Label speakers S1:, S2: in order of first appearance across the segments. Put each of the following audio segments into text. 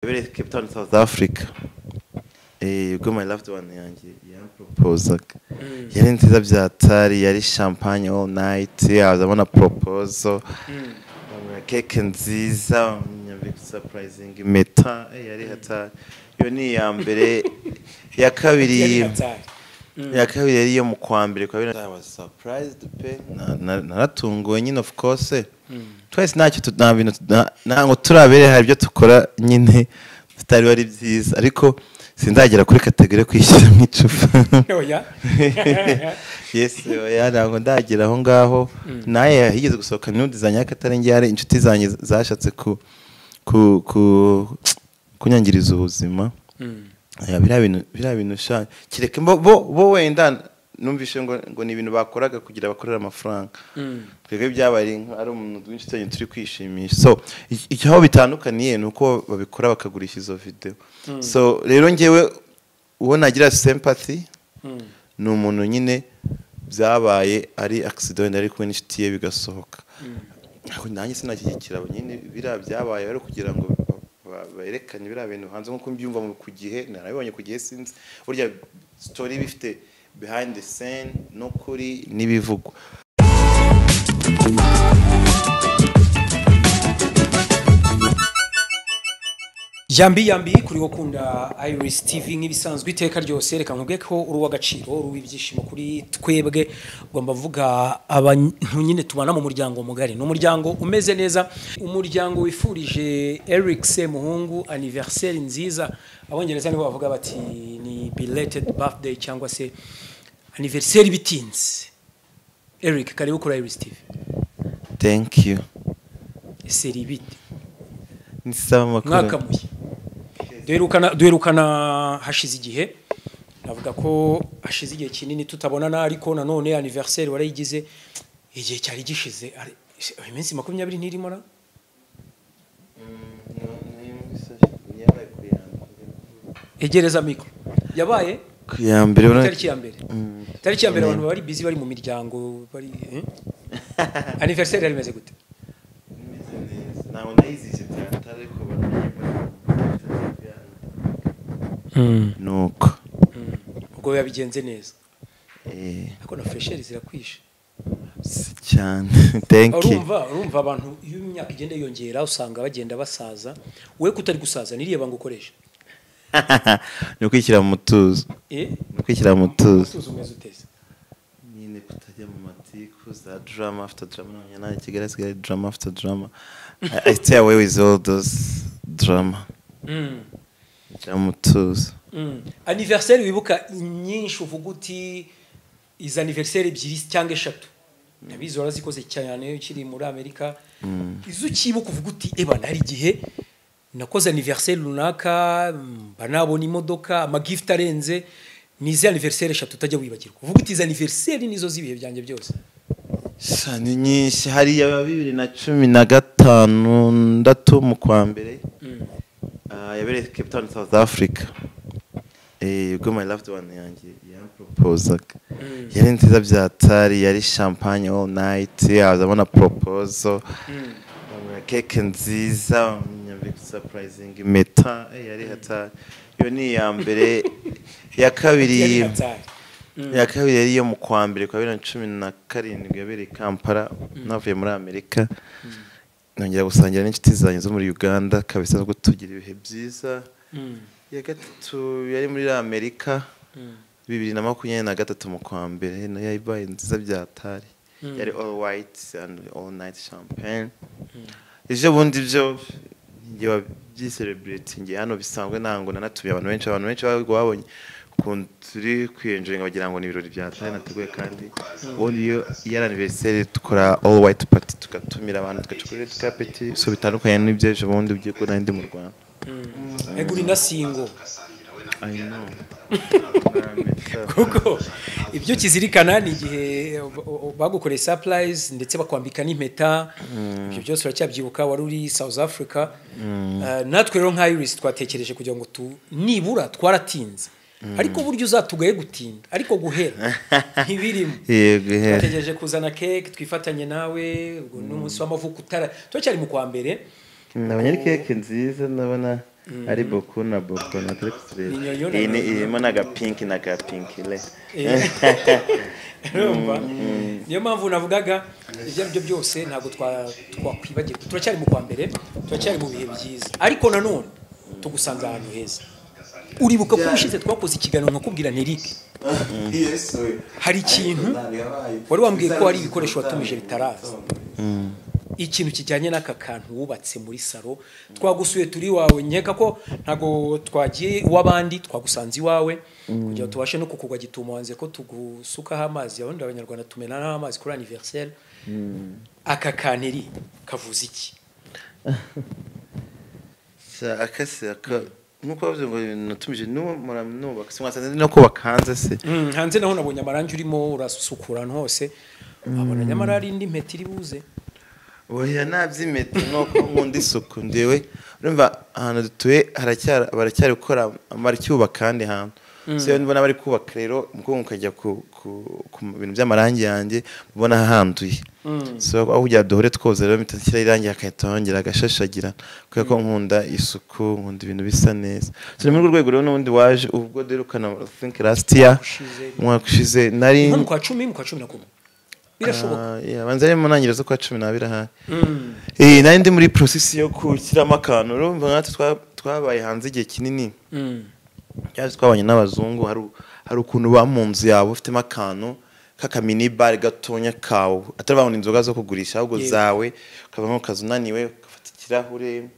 S1: Yabereye Cape Town, South Africa. Ubwo my loved one yanjye yaproposaga yari nziza byatari, yari champagne all night, azabona proposal keke nziza, nyambika surprising impeta yari hatari. Iyo ni ya mbere. Ya kabiri yari yo mu kwa mbere kwa bino. I was surprised pe, naratunguwe nyine of course. Twese ntacyo ntabwo turabere hari ibyo tukora nyine tutari bari byiza, ariko sindagera kuri kategori kwishyira mu icupa.
S2: Oya.
S1: Yes, oya ntabwo ndagera aho ngaho. Naye higeze gusohoka nude za Nyakatare ngiyare inshuti zanjye zashatse kunyangiriza ubuzima. Biriya bintu sha kireke bo wenda numvishe ngo ni ibintu bakoraga kugira bakorera amafaranga. Twebwe byabaye ari umuntu w'inshuti yanjye turi kwishimisha. So icyo bitandukaniye nuko babikora bakagurisha izo video. So rero ngewe uwo nagira sympathy ni umuntu nyine byabaye ari accident ari kumwe n'inshuti ye bigasohoka. Nanjye sinakigikira nyine biriya byabaye ari kugira ngo berekanye biriya bintu hanze nkuko mbyumva ku gihe, narabibonye ku gihe sinzi burya story bifite behind the scene no kuri n'ibivugwa.
S2: Yambi kuri gukunda Iris TV nk'ibisanzwe iteka ryose, reka nkubwe ko uri w'agaciro, uri w'ibyishimo kuri twebwe. Ugomba vuga abantu nyine tubana mu muryango mugari, no muryango umeze neza, umuryango wifurije Eric Semuhungu anniversaire nziza. Abongereza nibo bavuga bati ni belated birthday cyangwa se anniversaire bitinze. Eric, karibu kuri Iris TV.
S1: Thank you.
S2: Seri bite
S1: Nisaba makuru.
S2: Mwakamuye duherukana hashize igihe, navuga ko hashize igihe kinini tutabonana, ariko nanone anniversaire warayigize igihe cyari gishize. Iminsi 20 ntirimo na egereza mikro yabaye
S1: kuyambere
S2: tariki ya mbere abantu bari busy bari mu miryango bari anniversaire yari meze gute?
S1: Naho nayizije byatare ko nuko
S2: ubwo yabigenze neza. Ako na fresher zirakwisha
S1: cyane. Thank you.
S2: Urumva abantu iyo imyaka igenda yongera usanga bagenda basaza, we kutari gusaza niriye banga ukoresha
S1: no kwikira mu mutuzo. No kwikira mu mutuzo
S2: umeze uteze
S1: nyine kutajya mu matiku za drama after drama, nyana kigarasigaye drama after drama. I stay away with all those drama. Mutuzo.
S2: Anniversaire wibuka nyinshi uvuga uti iz anniversaire ebyiri cyangwa eshatu nabizi warazikoze cyane ukiri muri Amerika. Izo ukibuka uvuga uti eba nari gihe nakoze anniversaire runaka banabona imodoka amagift arenze, ni izi anniversaire eshatu utajya wibagirwa uvuga uti iz anniversaire nizo zibihe byanjye byose?
S1: Sani nyinshi, hari ya 2015 ndatu mu kwa mbere. Yabereye Cape Town, South Africa. Ubwo my loved one yanjye yaproposaga yari nziza byatari, yari champagne all night, azabona proposal keke nziza, nyambika surprising impeta yari hatari. Iyo ni ya mbere. Ya kabiri yari yo mu kwa mbere kwa 2017 yabereye Kampala. Navuye muri Amerika nongera gusangira n'inshuti zanjye zo muri Uganda kabisa no gutugira ibihe byiza. Ya gatatu yari muri Amerika 2023 mu kwa mbere, nayo yabaye nziza byatari, yari all white and all night champagne. Ejo bundi byo ngiye byicelebrate ngiye hano bisanzwe nango nanatuye abantu benshi babonye ukuntu turi kwienjoyinga bagira ngo ni ibirori byatari nateguye, kandi ubundi iyo yari anniversaire tukora all white party tugatumira abantu tugacukura carpet, so bitandukanye n'ibyeje bundi ugiye ko nandi mu Rwanda.
S2: Eguri na singo
S1: I know.
S2: Kuko ibyo kizirikana ni igihe bagukoreye surprise ndetse bakwambika n'impeta. Ibyo byose uracyabyibuka, wari uri South Africa. Natwe rero nka Iris twatekereje kugira ngo nibura twaratinze, ariko buryo uzatugaye gutinda ariko guhera ntibirimo. Twategereje kuzana cake twifatanye nawe, ubwo n'umunsi w'amavuko turacyari mu kwa mbere.
S1: Nabonye keke nziza, nabona ari boku na boko na
S2: Ni nyonyo na
S1: iyi irimo naga pink le
S2: niyo mpamvu navugaga ibyo aribyo byose ntabwo twakwibagirwa turacyari mu kwa mbere turacyari mu bihe byiza ariko nanone tugusanze ahantu heza uribuka ko ushize twakoze ikiganiro nkakubwira Eric hari ikintu wari wambwiye ko hari ibikoresho watumije bitaraza ikintu kijyanye n'aka kantu wubatse muri salo twagusuye turi iwawe nkeka ko ntago twagiye iw'abandi twagusanze iwawe kugira ngo tubashe no kukugwa gituma wanze ko tugusukaho amazi abundi abanyarwanda tumena amazi kuri anniversaire aka kaneri kavuze iki
S1: akase nkuko bavuze ngo natumije nubaka simwasanze no ko bakanze se
S2: hanze naho nabonye amarangi urimo urasukura hose abona nyamara ari indi mpeta iri buze
S1: oya nabyimete noko nkundi isuku ndewe urumva ahantu dutuye baracyari gukora amaricyuba kandi hantu so ndibona bari kubaka rero muko ukajya ku bintu by'amarangi yanjye ubona handuye so aho ujya dohore twoze rero mitakira irangi akayitongera agashashagira kuko ko nkunda isuku nkunda ibintu bisa neza so muri rwego rero n'undi waje ubwo derukana think last year mwaka ushize nari
S2: mu kwa 10 birashoboka
S1: banza ari mu ntangiriro zo kwa 12 aha nari ndi muri process yo gushyiramo akantu urumva natwe twabaye hanze igihe kinini cyane twabanye n'abazungu hari ukuntu bamunzi yabo ufitemo akantu kaka mini bar gatonya kawe atarabona inzoga zo kugurisha ahubwo zawe ukavamo kazunaniwe ugafata ikirahure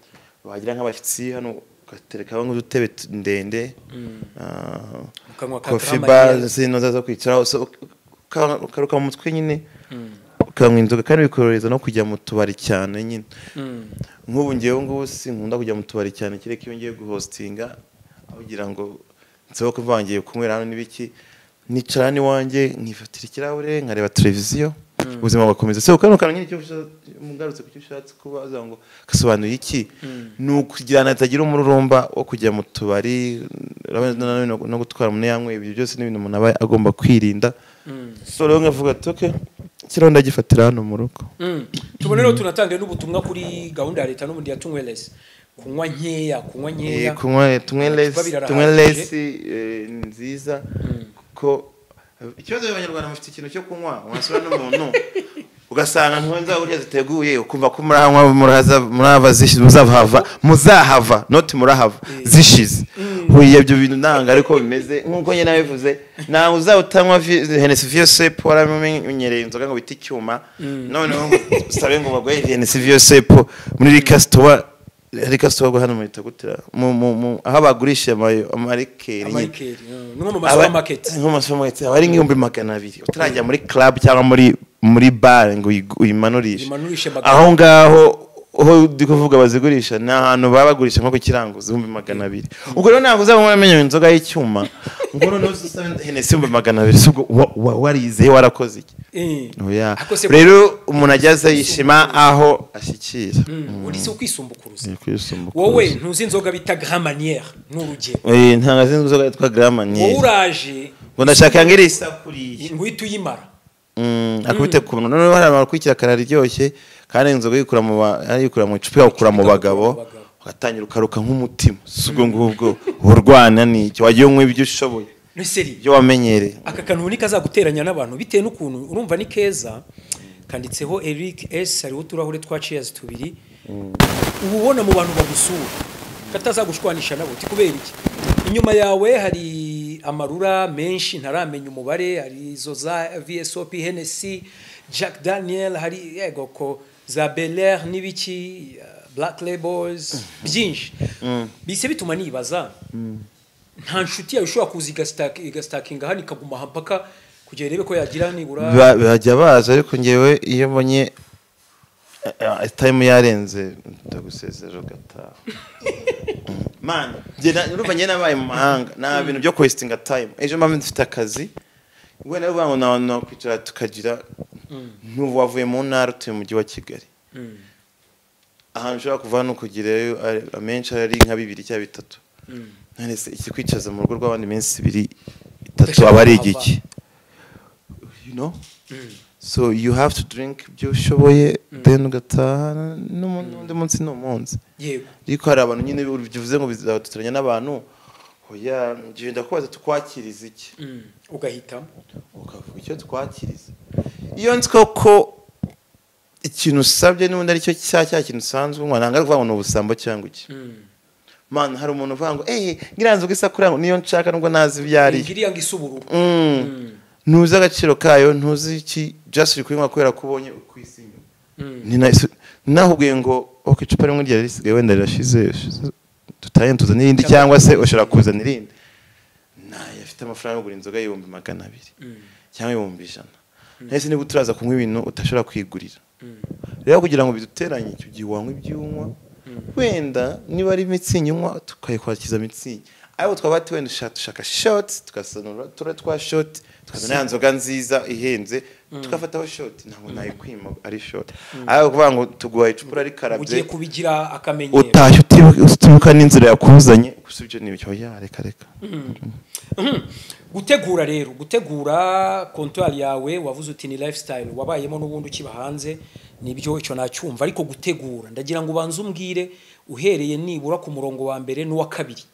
S1: wagira nk'abafitsi hano ugaterekaho nk'udutebe ndende coffee bar zino zo kwicaraho ukaruka mu mutwe nyine ukanywa inzoga kandi bikororeza no kujya mu tubari cyane nyine nk'ubu ngewe ngubu sinkunda kujya mu tubari cyane kireka iyo ngiye guhostinga kugira ngo nsohoke mvangiye kunywera hano n'ibiki nicara n'iwanjye nkifatira ikirahure nkareba televiziyo ubuzima bugakomeza se ukanukana nyine icyo mugarutse kucyo ushatse kubaza ngo kasobanuye iki n'ukugirana atagira umururumba wo kujya mu tubari no gutwara umuntu yanywe ibyo byose n'ibintu umuntu aba agomba kwirinda so rero nkavuga toke kironda gifatira hano mu rugo
S2: tubone rero tunatanga n'ubutumwa kuri gahunda ya leta n'ubundi yatumwe less kunywa nkeya
S1: tunywe less nziza ko ikibazo y'abanyarwanda mufite ikintu cyo kunywa wasura n'umuntu ugasanga ntonza urya ziteguye ukumva ko murahava zishize muzahava not murahava zishize huye ibyo bintu nanga ariko bimeze nkuko nyine nabivuze nawe uzawutanywa Hennessy Vieux waramenyereye inzoga ngo biti cyuma none ngo sabe ngo bagwe Hennessy Vieux muri rikastwa rikastwa hano muri tagutira aho bagurisha amarikeri
S2: no mu supermarket
S1: abari nk'ibihumbi 200 utarajya muri club cyangwa muri bar ngo uyimanurishe aho ngaho aho ndikuvuga bazigurisha na ahantu babagurisha nko ku kiranguzo 200 ubwo rero ntabwo uzabamenye inzoga y'icyuma ngo none usabe Hennessy 200 ubwo warize warakoze iki oya rero umuntu ajyaza yishima aho ashikira
S2: uri se ukwisumbukuruza wowe ntuzi inzoga bita Grand Manière n'urugero
S1: ntangaze inzoga yitwa Grand Manière
S2: wowe uraje
S1: ngo ndashaka ngiri isakuriye
S2: ngwita uyimara
S1: akubite ku muntu none hari abakwikira karari ryoshye kandi inzoga yikura mu icupa ukura mu bagabo ugatangira ukaruka nk'umutima subwo ngubwo urwana n'icyo wagiye unywa ibyo ushoboye
S2: Neseri
S1: byo wamenyereye
S2: aka kantu ni kazaguteranya n'abantu bitewe n'ukuntu urumva ni keza kanditseho Eric S hariho turahure twa cheers tubiri ubona mu bantu bagusura katazagushwanisha nabo tikubera iki inyuma yawe hari amarura menshi ntaramenya umubare hari izo za VSOP Hennessy Jack Daniel hari yego ko za Bel Air n'ibiki Black Labels byinshi bise bituma nibaza nta nshuti yawe ushobora kuziga stackinga hani kaguma hampaka kugira rebe ko yagira nibura
S1: bajya baza ariko ngewe iyo mbonye time yarenze ndagusezera gataha man urumva njye nabaye mu mahanga nta bintu byo wastinga time ejo mpamvu mfite akazi ubwo rero bango no kwicara tukagira n'ubu wavuye mu ntara utuye mu mujyi wa Kigali ahantu ushobora kuva no kugirayo amenshi ari nka 2 cyangwa 3 none se iki kwicaza mu rugo rw'abandi minsi 2 3 aba ari igiki you know so you have to drink ibyo ushoboye then ugataha n'undi munsi n'umunsi
S2: yego
S1: ariko hari abantu nyine bivuze ngo bizaduturanya n'abantu oya ngenda kubaza tukwakiriza iki
S2: ugahitamo
S1: ukavuga icyo twakiriza iyo nzi ko ikintu usabye n'ubundi ari cyo cya kintu usanzwe unywa ntabwo ari ukuvuga ngo ni ubusambo cyangwa iki man hari umuntu uvuga ngo ngiranze ugisakura ngo niyo nshaka nubwo nazi ibyari
S2: ngiriya ngo isubururu
S1: ntuzi agaciro kayo ntuzi iki just uri kuyinywa kubera ko ubonye ukwisinya nahubwiye ngo icupa rimwe ryari risigaye wenda rirashize tutaye tuza n'irindi cyangwa se ushobora kuzana irindi nayo afite amafaranga yo kugura inzoga y'ibihumbi 200 cyangwa ibihumbi 100 nahise niba uturaza kunywa ibintu utashobora kwigurira rero kugira ngo biduteranye icyo gihe wanywa ibyunywa wenda niba ari mitsingi unywa tukayikwakiza mitsingi ariko twaba wenda dushaka shot tugasanura twa shot tukazana ya nzoga nziza ihenze tukafataho shot ntabwo nayikwima ari shot ariko kuvuga ngo tuguha icupa ari karabye
S2: ugiye kubigira akamenyero
S1: utashye utibuka n'inzira yakuzanye usibye n'ibyo reka
S2: gutegura rero gutegura comptoir yawe wavuze uti ni lifestyle wabayemo n'ubundi ukiba hanze nibyo icyo nacyumva ariko gutegura ndagira ngo ubanze umbwire uhereye nibura ku murongo wa mbere n'uwa kabiri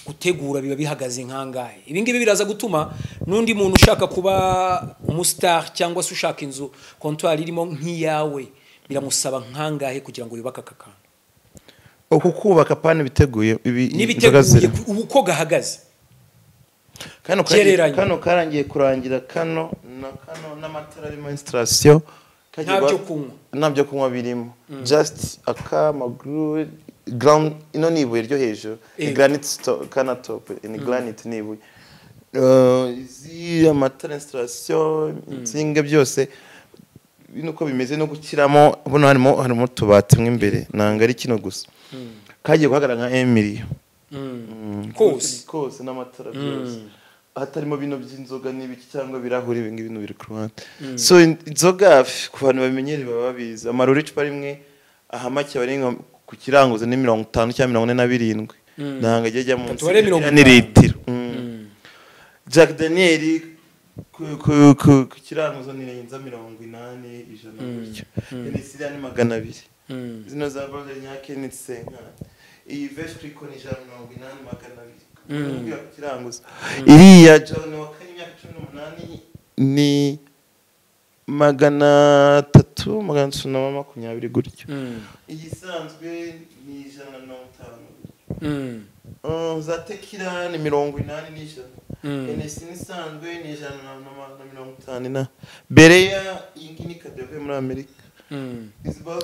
S2: gutegura biba bihagaze nkangahe ibi ngibi biraza gutuma n'undi muntu ushaka kuba umustar cyangwa se ushaka inzu comptoir irimo nk'iyawe biramusaba nkangahe kugira ngo yubake akakantu
S1: uko kubaka pani biteguye
S2: n'ibiteguye uko gahagaze
S1: kano karangiye kurangira kano n'amatara arimo installation ntabyo kunywa birimo just akamaguru ground ino nibuye ryo hejuru granite kana top ni granite nibuye izi amatara installation insinga byose binuko bimeze no gukiramo buno harimo tubati mwe imbere nanga ari kino gusa kagiye guhagarara nka Emily kose n'amatara byose hatarimo bino by'inzoga n'ibiki cyangwa birahuri ibingi bintu biri ku ruhande so inzoga ku bantu babimenyere baba babizi amaruri icupa rimwe ahamake bari ku kiranguzo ni 50 cyangwa 47 nanga ajya mu ni litiro Jack Daniel ku kiranguzo ni 80 ijana gutyo ni siriya ni 200 zino za Golden Nyake ni senka iyi Vespri ko ni 180 200 kiranguzo iriya John wa kanya 18 ni 320 gutyo igisanzwe ni 150 za tekira ni 80 n'ijana NS nisanzwe ni 150 bereya ingi ni kadeve muri Amerika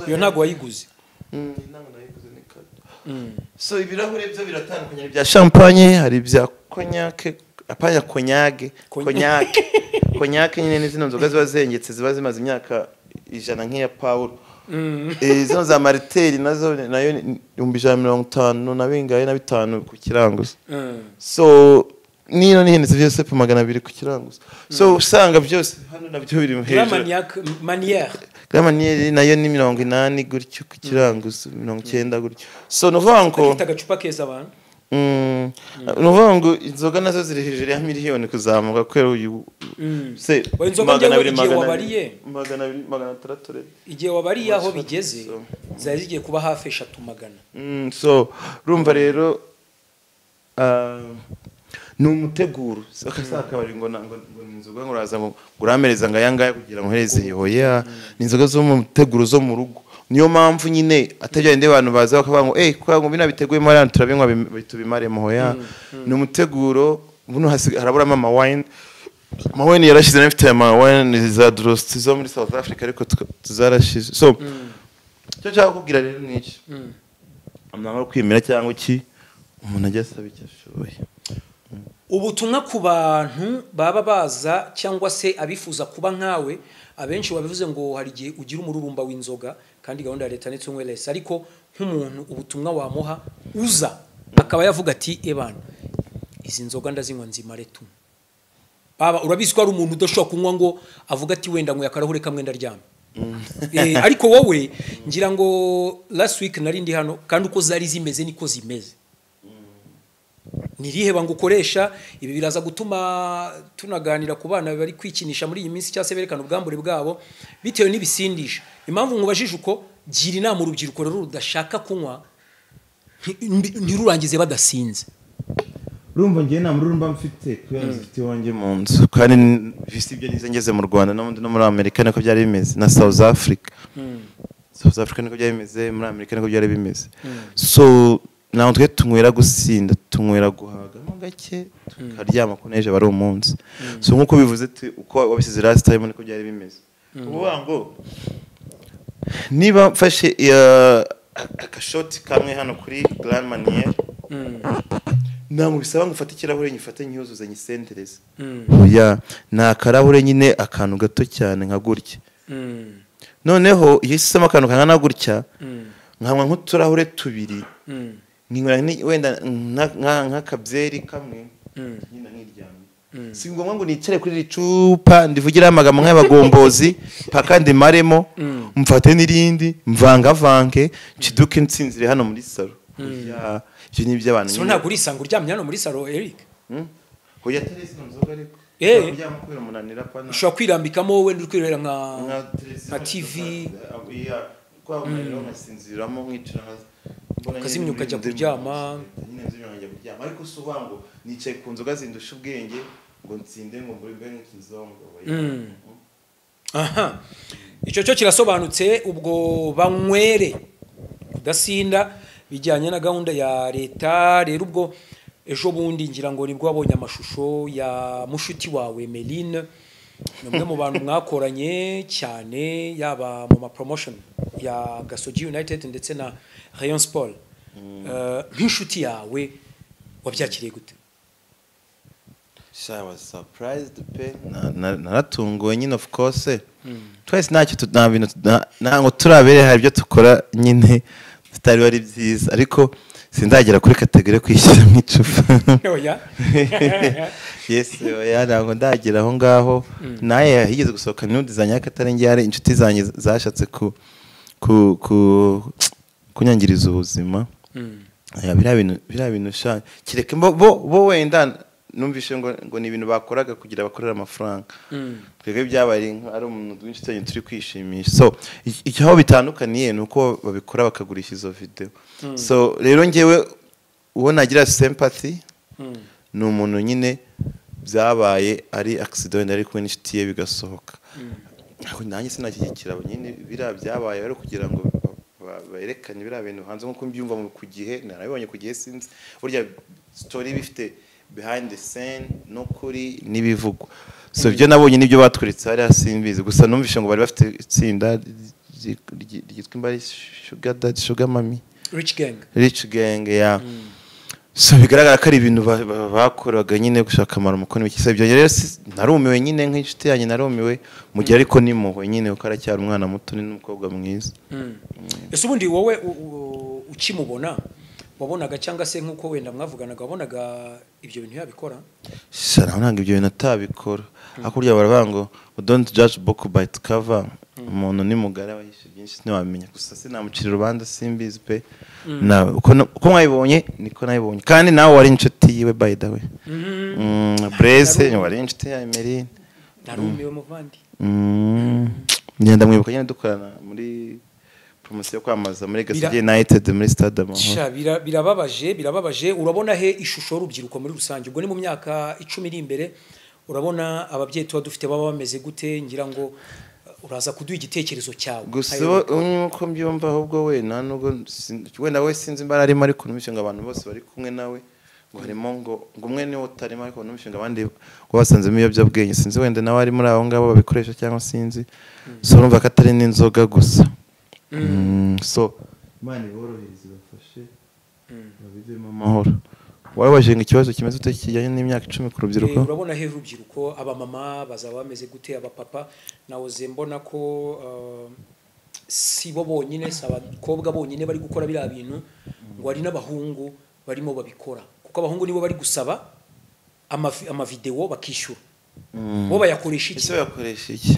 S2: yo ntago wayiguze
S1: ntago nayiguze ni kado so ibirahure byo biratandukanye bya champagne hari bya cognac apanya cognac nyine ni zino nzoga ziba zengetse ziba zimaze imyaka 100 nk'iya Paul zino za Martell nazo nayo 150 na bingaye na 5 ku kiranguzo so nino nihenze byose pe 200 ku kiranguzo so usanga byose hano nabyo biri mu hejuru Manière nayo ni 80 gutyo ku kiranguzo 90 gutyo so novanko
S2: agacupa keza abantu
S1: novango inzoga nazo ziri hejuru ya miliyoni kuzamuka kwera uyu se
S2: inzoga ngiye wabariye
S1: 200
S2: igihe wabariye aho bigeze zari zigiye kuba hafi 300
S1: so rumva rero numuteguro akasaka bari ngo inzoga nguraza ngo uramereza ngayangaya kugira ngo hereze hoya ninzoga zo mu muteguro zo mu rugo niyo mpamvu nyine atajyende abantu baza bakavuga ngo kwa ngo bina biteguye muri turabinywa bitubimare mu hoya ni umuteguro buno harabura mama wine mawine yarashize n'afite wine za Drost zo muri South Africa ariko tuzarashize so cyo cyangwa kubwira rero niki amnanga kwimira cyangwa iki umuntu ajya asaba icyo ashoboye
S2: ubutumwa ku bantu baba baza cyangwa se abifuza kuba nkawe abenshi babivuze ngo hari gihe ugira umururumba w'inzoga kandi gahunda ya leta n'itsumwe lese ariko nk'umuntu ubutumwa wamuha uza akaba yavuga ati ebana izi nzoga ndazinywa nzimare tu baba urabizi ko ari umuntu udashobora kunywa ngo avuga ati wenda ngo yakarahure kamwe ndaryama ariko wowe ngira ngo last week nari ndi hano kandi uko zari zimeze niko zimeze nirihe banga ukoresha ibi biraza gutuma tunaganira ku bana bari kwikinisha muri iyi minsi cyangwa se berekana ubwambure bwabo bitewe n'ibisindisha impamvu nkubajije uko gira inama urubyiruko rero rudashaka kunywa ntirurangize badasinze
S1: urumva ngiye nta mururumba mfite kubera mfite iwanjye mu nzu kandi bisi ibyo nize ngeze mu Rwanda no muri Amerika niko byari bimeze na South Africa South Africa niko byari bimeze muri Amerika niko byari bimeze so naho twe tunywera gusinda tunywera guhaga mo gake tukaryama ko neje bari umunsi so nkuko bivuze uko wabisize last time niko byari bimeze uvuga ngo niba mfashe akashoti kamwe hano kuri Grand Manier ntabwo bisaba ngo ufate ikirahure nyifate nyuzuze nyisendereze oya nta karahure nyine akantu gato cyane nka gutya noneho iyo isema akantu kangana gutya nkamwa nk'uturahure tubiri nkinywera wenda nk'akabyeri kamwe nyine nkiryamye si ngombwa ngo nicare kuri iri cupa ndivugira amagambo nk'abagombozi paka ndimaremo mfate n'irindi mvangavange nciduke nsinzire hano muri salo ibyo ni iby'abantu
S2: so ntabwo urisanga uryamye hano muri salo Eric
S1: hoya teresi nzoga ariko uryama kubera umunanira pana
S2: ushobora kwirambikamo wowe uri kwirera nka TV
S1: kwa umunanira nkasinziramo nkicara
S2: ukazimya ukajya kuryama
S1: nyine nzimya nkajya kuryama ariko si uvuga ngo nicaye ku nzoga zindusha ubwenge ngo nsinde ngo mbure mbe nk'ikizongo
S2: aha icyo cyo kirasobanutse ubwo banywere kudasinda bijyanye na gahunda ya leta rero ubwo ejo bundi ngira ngo nibwo wabonye amashusho ya mushuti wawe Meline ni umwe mu bantu mwakoranye cyane yaba mu ma promotion ya Gasogi United ndetse na Rayon Sport nk'inshuti yawe wabyakiriye gute
S1: I was surprised pe naratunguwe nyine of course twese ntacyo ntabwo turabere hari ibyo tukora nyine bitari bari byiza ariko sindagera kuri kategori kwishyira mu icupa
S2: oya
S1: yes oya ntabwo ndagera aho ngaho naye higeze gusohoka nude za Nyakatarenge yari inshuti zanjye zashatse kunyangiriza ubuzima biriya bintu shanye kireke bo wenda numvishe ngo ni ibintu bakoraga kugira bakorera amafaranga twebwe byabaye ari umuntu w'inshuti yanjye turi kwishimisha so icyo bitandukaniye ni uko babikora bakagurisha izo video so rero ngewe uwo nagira sympathy ni umuntu nyine byabaye ari accident ari kumwe n'inshuti ye bigasohoka nanjye sinashyigikira nyine biriya byabaye ari kugira ngo berekane biriya bintu hanze nk'uko mbyumva ku gihe narabibonye ku gihe sinzi burya story bifite behind the scene no kuri nibivugwa so ibyo nabonye nibyo batwiritse hari asimbizi gusa numvishe ngo bari bafite itsinda ryitwa imbari Sugar Mami Rich Gang ya so bigaragara ko ari ibintu bakoraga nyine gushaka amara umukono w'ikisa ibyo rero narumiwe nyine nk'inshuti yanjye narumiwe mu gihe ariko nimuhwe nyine uko aracyari umwana muto n'umukobwa mwiza
S2: ese ubundi wowe ukimubona wabonaga cyangwa se nkuko wenda mwavuganaga wabonaga ibyo bintu yabikora
S1: shara ntabwo ibyo bintu atabikora akurya baravuga ngo don't judge book by its cover umuntu ni mugara wahishe byinshi ntiwamenya gusa sinamucira urubanza simbizi pe uko mwabibonye niko nabibonye kandi nawe wari inshuti yiwe by the way Blaise wari inshuti ya Emeline
S2: narumiwe muvandi
S1: ngenda mwibuka nyine dukorana muri promotion yo kwamaza muri Gasogi United muri Stade Amahoro
S2: birababaje urabona he ishusho y'urubyiruko muri rusange ubwo ni mu myaka 10 iri imbere urabona ababyeyi tuba dufite baba bameze gute ngira ngo uraza kuduha igitekerezo cyawe
S1: gusa uko mbyumva ahubwo we nta nubwo wenda we sinzi imbara arimo ariko numishinga abantu bose bari kumwe nawe ngo harimo ngo umwe niwe utarimo ariko numishinga abandi basanzemo ibiyobyabwenge sinzi wenda nawe ari muri aho ngabo babikoresha cyangwa sinzi so urumva ko atari n'inzoga gusa so Imana iborohereze bafashe babivemo amahoro wabaje ikibazo kimeze ute kijyanye n'imyaka 10 ku rubyiruko
S2: urabona he rubyiruko aba mama bazaba bameze gute aba papa nawoze mbona ko si bo bonyine abakobwa bonyine bari gukora biriya bintu ngo ari n'abahungu barimo babikora kuko abahungu nibo bari gusaba amavideo bakishyura bo bayakoresha
S1: iki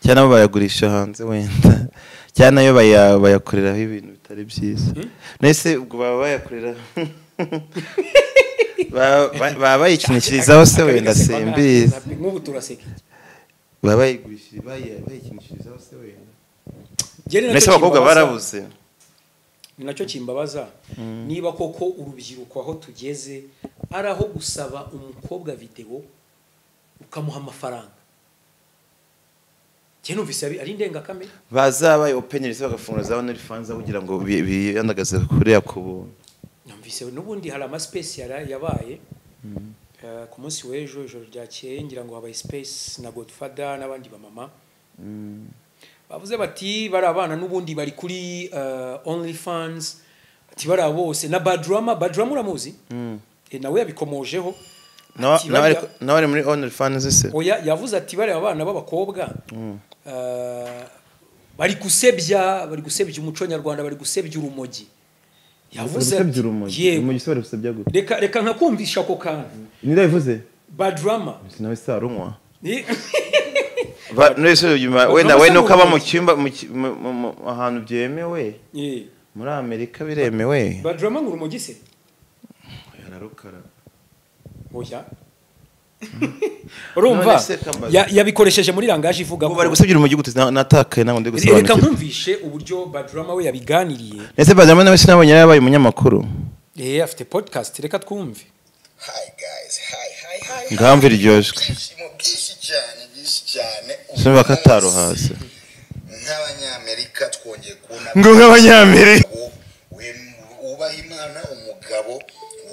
S1: cyane abo bayagurisha hanze wenda cyane ayo bayakoreraho ibintu bitari byiza nese ubwo baba bayakorera baba bayikinishirizaho se wenda simbizi
S2: nk'ubu turaseka
S1: baba bayikinishirizaho se wenda
S2: Jene
S1: nese abakobwa barabuze
S2: ni nacyo kimbabaza niba koko urubyiruko aho tugeze araho gusaba umukobwa video ukamuha amafaranga Jene numvise ari ndengakamere
S1: bazabaye openers bagafungura za OnlyFans kugira ngo biyandagaze kuri yakubuntu
S2: numvise n'ubundi hari ama special yabaye ku munsi w'ejo ijoro ryakeye ngira ngo habaye space na Godfather n'abandi ba mama bavuze bati bari abana n'ubundi bari kuri OnlyFans ati bari bose na Badrama uramuzi nawe yabikomojeho
S1: nawe muri OnlyFans se
S2: oya yavuze ati bari abana b'abakobwa bari gusebya umuco nyarwanda bari gusebya urumogi yavuze
S1: urumogi se bari gusebya gute
S2: reka nkakumvisha ko kantu
S1: ninde yavuze
S2: Badrama
S1: sinawe sarumwa wenda we nuko aba mu cyumba ahantu byemewe muri Amerika biremewe
S2: Badrama ngurumogi se
S1: yararukara
S2: oya urumva yabikoresheje muri langaje ivuga
S1: ko bari gusebya urumogi gute natakaye naho ndi gusobanukira
S2: reka nkumvishe uburyo Badrama we yabiganiriye
S1: nese Badrama nawe sinabonye yabaye umunyamakuru
S2: afite podcast reka twumve
S3: Hi guys, hi.
S1: ngamve ryojwe
S3: cyane
S1: Simba kataro hasi
S3: nk'abanyamerika twongeye kubona
S1: ngo nk'abanyamerika
S3: ubaha Imana umugabo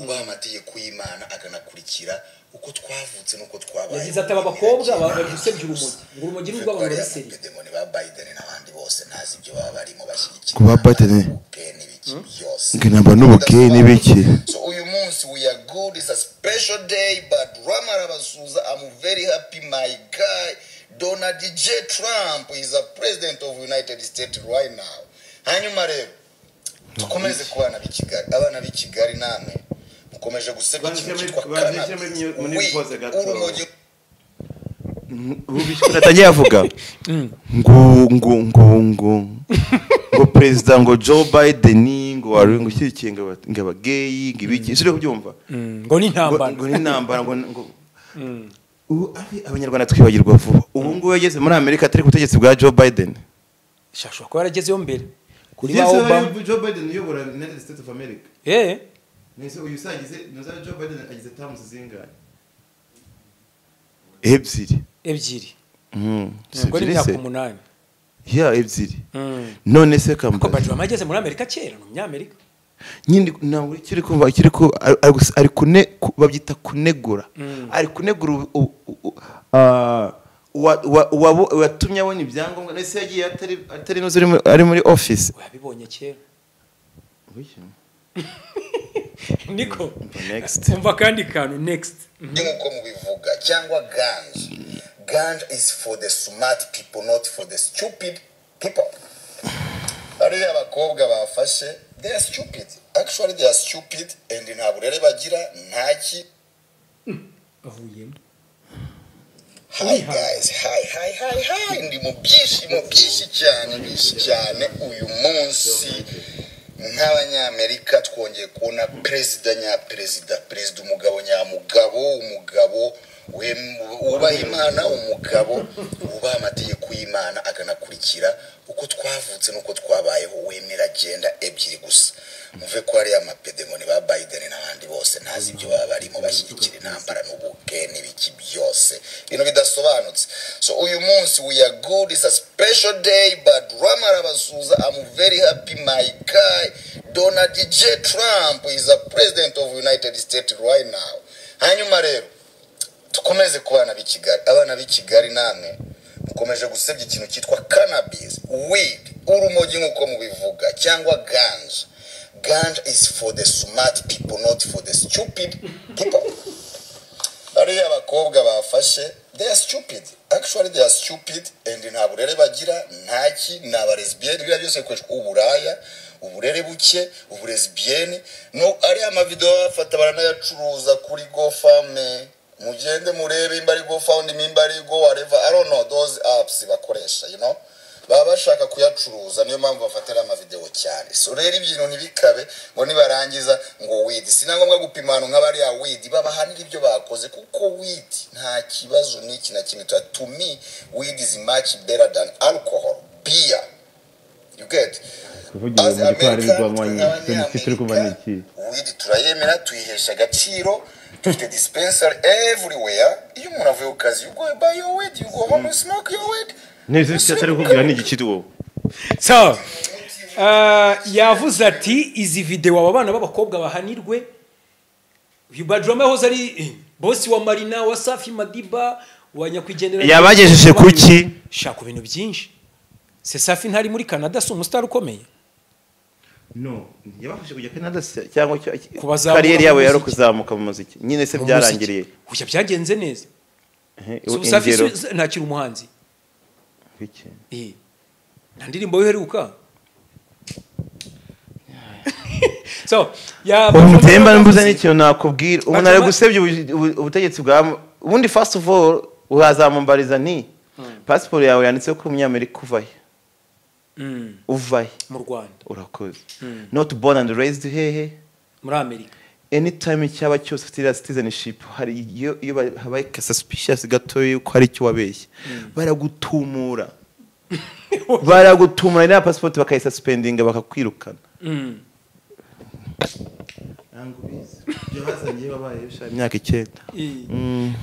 S3: ubaha amategeko y'Imana akanakurikira uko twavutse nuko twabaye
S2: yagize ati abakobwa bari gusebya urumogi n'urw'abantu bari seri
S3: demoni ba Biden n'abandi bose ntazi ibyo baba barimo bashyigikira
S1: kuba Biden ngena n'ubukeye n'ibiki
S3: so uyu munsi we are good, it's a special day, but Ramarabasuza, I'm very happy my guy Donald J. Trump is a president of United States right now. Hanyuma rero tukomeze kubana abana b'i Kigali namwe mukomeje gusebya ikintu cyitwa urumogi
S1: utagiye avuga ngo president ngo Joe Biden ngo wari ngo ushyikiye ngo abagay ngo ibiki sire kubyumva
S2: ngo ni intambara
S1: ngo abanyarwanda twibagirwa vuba ubu ngo yageze muri Amerika atari kutegetse bwa Joe Biden
S2: shashwa ko yaragezeyo mbere
S1: kuri ba Obama Joe Biden yobora United States of America nese uyu sagize noza Joe Biden agize terms zingana ebyiri
S2: ngo ni myaka 8
S1: ebyiri none se kamba
S2: ko Badrama ageze muri Amerika kera no munyamerika
S1: nyindi nawe kiri kumva ari babyita kunegura ari kunegura watumye abona ibyangombwa nese yagiye atari no ari muri office
S2: yabibonye kera niko
S1: next
S3: umva kandi kantu next nkuko mubivuga cyangwa ganja is for the smart people not for the stupid people ari abakobwa bafashe they are stupid actually they are stupid and nta burere bagira ntaki
S2: avuyemo
S3: hi guys hi ndi mu byinshi cyane uyu munsi nk'abanyamerika twongeye kubona perezida umugabo nyamugabo ubaha Imana umugabo ubaha amategeko y'Imana akanakurikira uko twavutse nuko twabayeho wemera agenda ebyiri gusa muve ko ari amapedemoni ba Biden n'abandi bose ntazi ibyo baba barimo bashyigikira intambara n'ubuke n'ibiki byose ibintu bidasobanutse so uyu munsi we are good, is a special day, but Ramarabasuza, I'm very happy my guy Donald J. Trump is a president of United States right now. Hanyuma rero tukomeze kubana abana b'i Kigali namwe mukomeje gusebya ikintu cyitwa cannabis, weed, urumogi nkuko mubivuga cyangwa ganja is for the smart people not for the stupid people. Ari abakobwa bafashe they are stupid, actually they are stupid and nta burere bagira ntaki n'aba lesbienne bira byose kweshwa uburaya uburere buke uburezbienne no ari amavideo bafata baranayacuruza kuri GoFundMe mugende murebe imbari GoFundMe imbari go whatever I don't know those apps bakoresha baba bashaka kuyacuruza, niyo mpamvu bafatira amavideo cyane. So rero ibintu ntibikabe ngo nibarangiza ngo weed, sinangombwa gupima ahantu nk'abari ya weed babahanira ibyo bakoze, kuko weed nta kibazo n'iki na kimwe. To me weed is much better than alcohol, beer, you get.
S1: kuvugira mu gitwari rw'amwanyi turi kubana iki
S3: weed turayemera, tuyihesha agaciro, dufite dispensary everywhere. Iyo umuntu avuye ku kazi, you go buy your weed, you go home and smoke your weed.
S1: neze cyatari kubwira n'igikiri wowe.
S2: So yavuze ati izi video aba bana b'abakobwa bahanirwe. Uyu Badrama hoze ari boss wa Marina, wa Safi Madiba, wa nyakwigendera
S1: yabagejeje kuki
S2: shaka ibintu byinshi. Se Safi ntari muri Canada, so umustar ukomeye.
S1: No, yabafashe kujya Canada cyangwa
S2: kariyeri
S1: yabo yari kuzamuka mu muziki. Nyine se byarangiriye.
S2: Uya byagenze neza. So Safi ntakiri umuhanzi.
S1: Bike.
S2: Nta ndirimbo yoheruka. So, ya
S1: umutemba mbuza n'ikintu nakubwira. Umuntu ari gusebya ubutegetsi bwa ubundi first of all uhazamumbariza nti passport yawe yanditse ko umunyamerika uvaye
S2: mu Rwanda.
S1: Urakoze. Not born and raised hehe
S2: muri Amerika.
S1: Anytime cyaba cyose ufite citizenship hari iyo habaye suspicious gato yuko hari cyo wabeshye baragutumura. Baragutumura na passport bakayisuspendinga bakakwirukana. Byo hazanye babaye imyaka 9.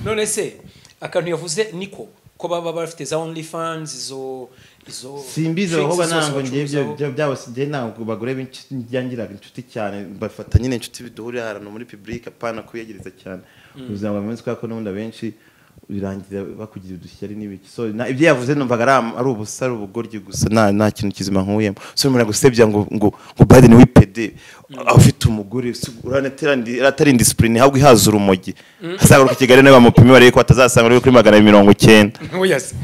S2: None se akantu yavuze niko ko baba bafite za OnlyFans izo
S1: simbiza aho banango ngiye byabo sije ntabwo bagore b'injyangiraga inshuti cyane bafata nyine inshuti biduhurira harano muri public apana kuyegereza cyane uzanga mu minsi ko n'undi benshi birangira bakugira udushyari n'ibiki. So ibyo yavuze numvaga ari ubusara ubugoryi gusa nta kintu kizima nkuyemo. So umuntu agusebya ngo Biden wipede afite umugore atari indiscipline ahubwo ihaza urumogi azagaruka Kigali nawe bamupime bareke ko atazasanga ari kuri 190.
S2: Yes.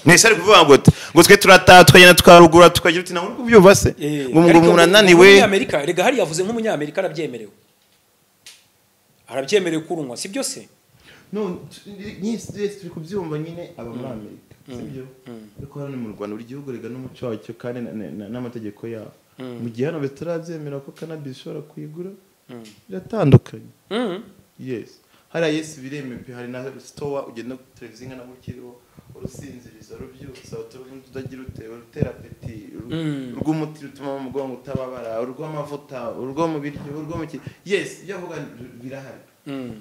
S1: Nese ari kuvuga ngo twe turataha tukagenda tukarugura tukagira uti ntabwo kubyumva se ngo umuntu ananiwe.
S2: Muri Amerika rega hari yavuze nk'umunyamerika arabyemerewe. Arabyemerewe kurunwa si byo se?
S1: No, turi kubyumva nyine aba muri Amerika sibyo ariko hano mu Rwanda buri gihugu rega n'umuco wacyo kandi n'amategeko yaho mu gihe hano bitarabyemera ko cannabis ishobora kuyigura biratandukanye. Yes, hari yes biremewe, hari na store ugenda ku televiziyo nka bukiriho urusinziriza rubyutsa utagira utera apeti rw'umuti rutuma mu mugongo utababara urw'amavuta urwo mu biryo urwo mu yes byo avuga birahari.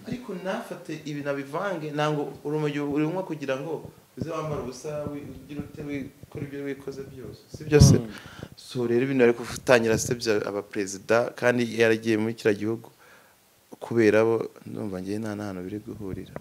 S1: Ariko nafate ibi nabivange nango urumogi urumwa kugira ngo uze wambara ubusa ugira ute wikora ibyo wikoze byose sibyo se. So rero ibintu ari kutangira sebya aba president kandi yaragiye muri kira gihugu kubera bo ndumva ngiye nta hano biri guhurira.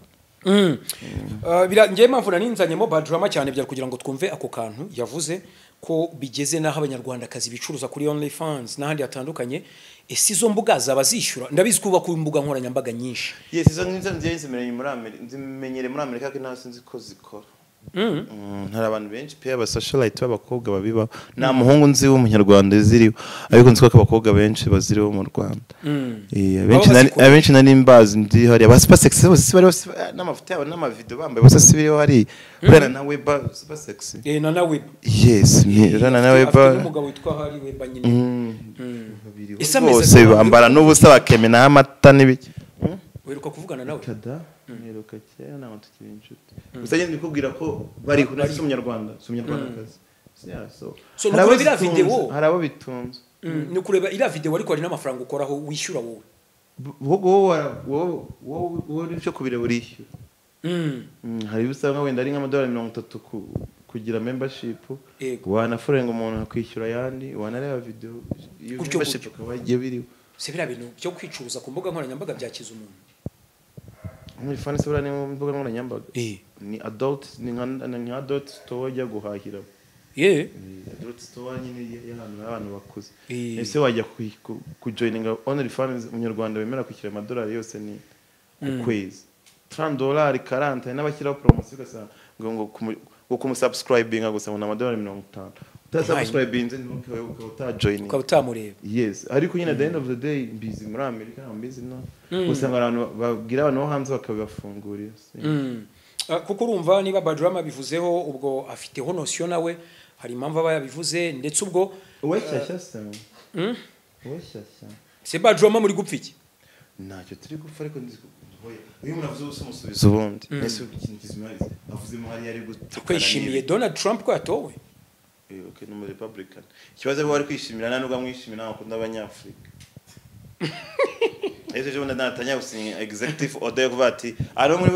S2: Ngiye mpamvu naninzanyemo Badrama cyane byari kugira ngo twumve ako kantu yavuze ko bigeze naho abanyarwandakazi bicuruza kuri OnlyFans n'ahandi hatandukanye. Ese izo mbuga zaba zishyura? Ndabizi kuba ku mbuga nkoranyambaga nyinshi.
S1: Yes, izo nzimenyere muri Amerika, nzimenyere muri Amerika ko nta sinzi ko zikora. Hari abantu benshi pe aba socialite b'abakobwa babibaho. Nta muhungu nzi w'umunyarwanda ziriho ariko nzi ko abakobwa benshi baziriho mu Rwanda. Abenshi nari mbazi ndi hari aba super sexy bose bari n'amafoto yabo n'amavideo bambaye bose sibiriho hari urana na weba super sexy.
S2: Na web.
S1: Yes, urana na weba.
S2: Umugabo witwa hari weba nyine.
S1: Bose bambara n'ubusa bakemena amata n'ibiki.
S2: Weruka kuvugana nawe?
S1: Kada. Neruka cyane nta tukiri inshuti. Gusa ngende bikubwira ko bari kuri umunyarwanda, kazi. So
S2: nuko bira video
S1: harabo bitunze.
S2: Ni kureba ira video ariko hari n'amafaranga ukoraho wishyura wowe.
S1: Wowe nicyo kubireba urishyura. Hari usanga wenda ari $30 kugira membership wanaforenga umuntu akwishyura yandi wanareba video membership akabagiye biriho.
S2: Se bira bintu byo kwicuruza ku mbuga nkoranyambaga byakiza umuntu.
S1: Muri fani sebura ni mbuga nkoranyambaga. Ni adult ni adult store ya guhahira. Adult store nyine y'abantu bakuze. Ese wajya ku joininga OnlyFans umunyarwanda wemera kwishyura $100 yose ni ku kwezi. $30 40 n'abashyiraho promotion ugasanga ngo kumusubscribinga gusa na $50. Utasubscribinze ntukewe utajoining.
S2: Ukabutamureba.
S1: Yes, ariko nyine at the end of the day busy muri America mbizi no. Usanga abantu babwira abantu hanze bakabafungurira.
S2: Kuko urumva niba Badrama bivuzeho ubwo afiteho notion nawe hari impamvu aba yabivuze ndetse ubwo
S1: uweshyashya se uweshyashya
S2: se Bajoma muri gupfa iki
S1: ntacyo turi gupfa ariko uyu muntu avuze ubusa umusubiza ubundi ese ikintu kizimarize avuzemo hari yari
S2: kwishimiye Donald Trump ko yatowe
S1: okay no muri Republican ikibazo bari kwishimira nta nubwo amwishimira n'abakunda abanyafrika ese je natanya gusinya executive order kuva ati ari muri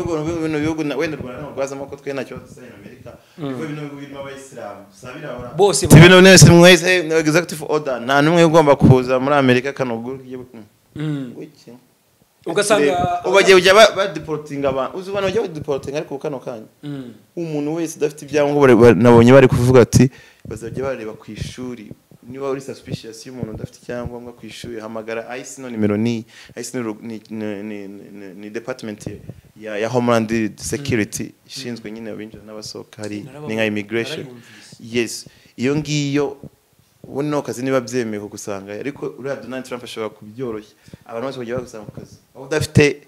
S1: bihugu wenda Rwanda n'urwazamo ko twe ntacyo dusanye Amerika bivuye bino bihugu birimo abayisilamu sabira ahora
S2: bose
S1: bino nese mwese executive order nta numwe ugomba kuza muri Amerika kanoguru wiki
S2: ugasanga
S1: ubagiye ujya ba deporting abantu uzubana ujya deporting ariko kano kanya umuntu wese udafite ibyangombwa nabonye bari kuvuga ati bazajya bareba ku ishuri niba uri suspicious y'umuntu udafite icyangombwa ku ishuri hamagara ICE no nimero ni ICE ni department ya Homeland Security ishinzwe nyine abinjira n'abasohoka hari ni nka immigration yes iyo ngiyo ubuno kazi niba byemewe gusanga ariko uriya Donald Trump ashobora kubyoroshya abantu bose bagiye bagusanga ku kazi aho udafite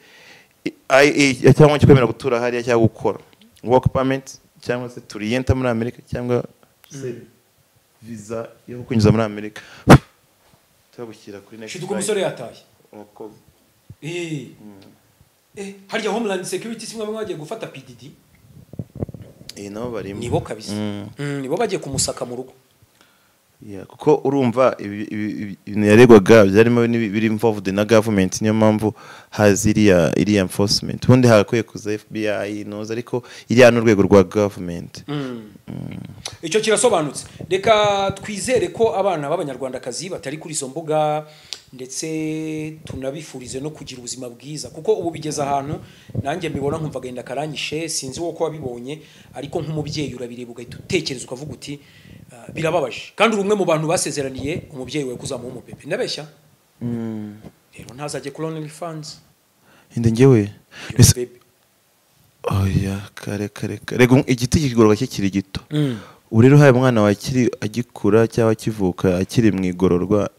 S1: cyangwa kwemera gutura hariya cyangwa gukora work permit cyangwa se turiyenta muri Amerika cyangwa visa yo kwinjiza muri Amerika turagushyira kuri next
S2: shiduko umusore yataye harya Homeland Security simwe mwagiye gufata PDD
S1: nabo barimo
S2: nibo kabisa nibo bagiye kumusaka mu rugo
S1: kuko urumva ibintu yaregwaga byarimo biri involved na government niyo mpamvu haziriya iri enforcement ubundi hakwiye kuza FBI noza ariko iriya n'urwego rwa government
S2: icyo kirasobanutse reka twizere ko abana b'abanyarwandakazi batari kuri izo mbuga ndetse tunabifurize no kugira ubuzima bwiza kuko ubu bigeze ahantu nanjye mbibona nkumva genda karanyishe sinzi uko wabibonye ariko nk'umubyeyi urabireba ugahita utekereza ukavuga uti birababaje kandi urumwe mu bantu basezeraniye umubyeyi we kuzamuha umubebe ndabeshya rero ntazajye colonial funds
S1: inde ngewe oya kare rego igiti kigororwa kikiri gito urero haye umwana wakiri agikura cyangwa kivuka akiri mu igororwa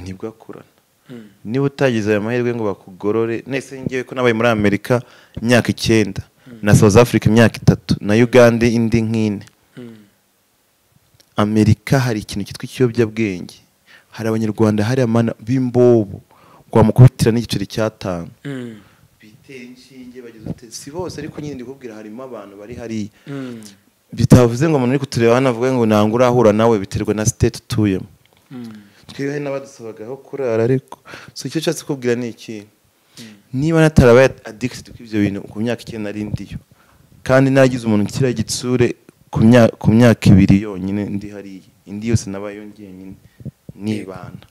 S1: nibwo akurana niba utagize aya mahirwe ngo bakugorore nese ngewe ko nabaye muri Amerika imyaka 9 na South Africa imyaka 3 na Uganda indi nkine Amerika hari ikintu kitwa ikiyobyabwenge hari abanyarwanda hari amana bimbobo kwa mukubitira n'igiceri cyatanga bitera inshinge bageze si bose ariko nyine ndikubwira harimo abantu bari hari bitavuze ngo umuntu uri kutureba hano avuga ngo nangura ahura nawe biterwa na state tuyemo twiwe n'abadusabagaho kurara ariko so icyo cyatse kubwira ni iki niba natarabaye addicted kw'ibyo bintu ku myaka 9 nari ndiyo kandi nagize umuntu kira gitsure ku myaka 2 yonyine ndi hari indi yose nabaye yongeye nyine nibana